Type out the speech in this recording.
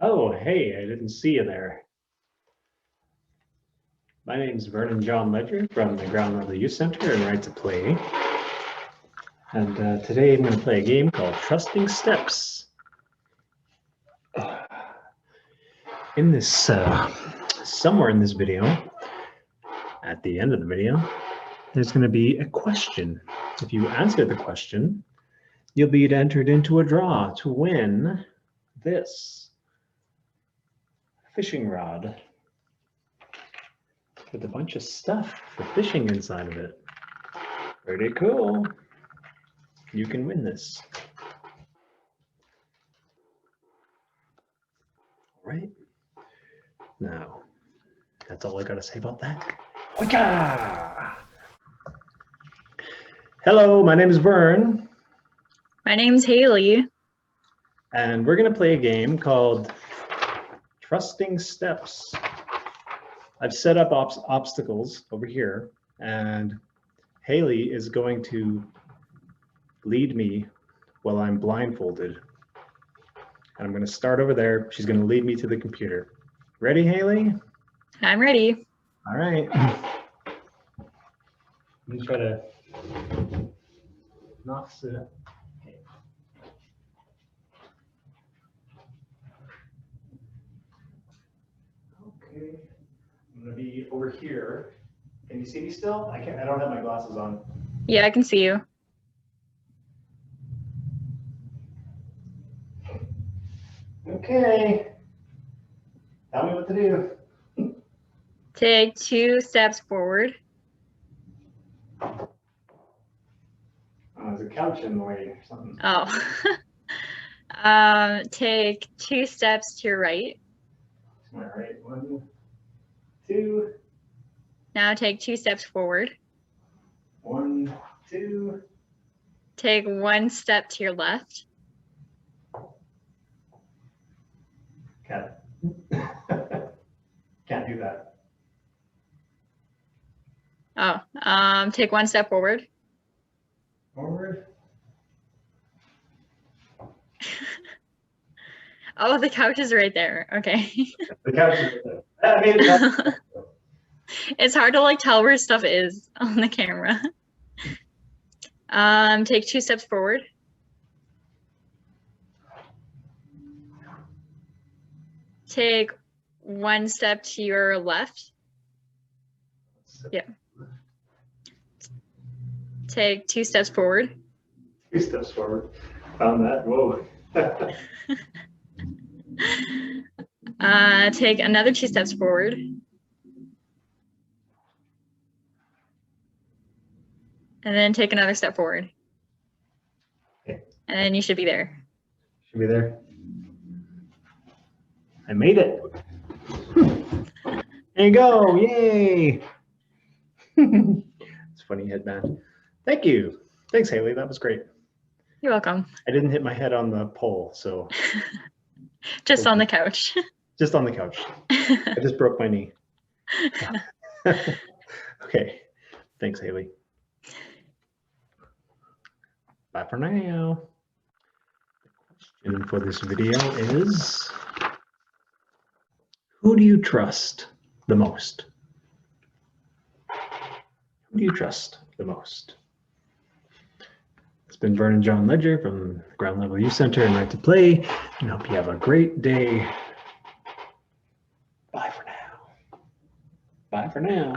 Oh, hey, I didn't see you there. My name's Vernon John Ledger from the Ground Level Youth Center and Right to Play. And today I'm going to play a game called Trusting Steps. In this, somewhere in this video, at the end of the video, there's going to be a question. If you answer the question, you'll be entered into a draw to win this fishing rod with a bunch of stuff for fishing inside of it. Pretty cool. You can win this. All right. Now, that's all I got to say about that. Wicca! Hello, my name is Vern. My name's Haley. And we're going to play a game called Trusting Steps. I've set up obstacles over here, and Haley is going to lead me while I'm blindfolded. And I'm going to start over there. She's going to lead me to the computer. Ready, Haley? I'm ready. All right. Let me try to not sit up. Okay. I'm going to be over here. Can you see me still? I don't have my glasses on. Yeah, I can see you. Okay. Tell me what to do. Take 2 steps forward. Oh, there's a couch in the way or something. Oh. Take 2 steps to your right. All right. 1, 2. Now take 2 steps forward. 1, 2. Take 1 step to your left. Can't do that. Oh, take 1 step forward. Forward. Oh, the couch is right there. Okay. The couch is there. I made it. It's hard to like tell where stuff is on the camera. Take 2 steps forward. Take 1 step to your left. Yeah. Take 2 steps forward. 2 steps forward. Found that. Whoa. Take another 2 steps forward. And then take another step forward. Okay. And then you should be there. Should be there. I made it. There you go. Yay. It's funny headband. Thank you. Thanks, Haley. That was great. You're welcome. I didn't hit my head on the pole, so. Just on the couch. Just on the couch. I just broke my knee. Okay. Thanks, Haley. Bye for now. The question for this video is, who do you trust the most? Who do you trust the most? It's been Vernon John Ledger from the Ground Level Youth Center and Right to Play, and hope you have a great day. Bye for now. Bye for now.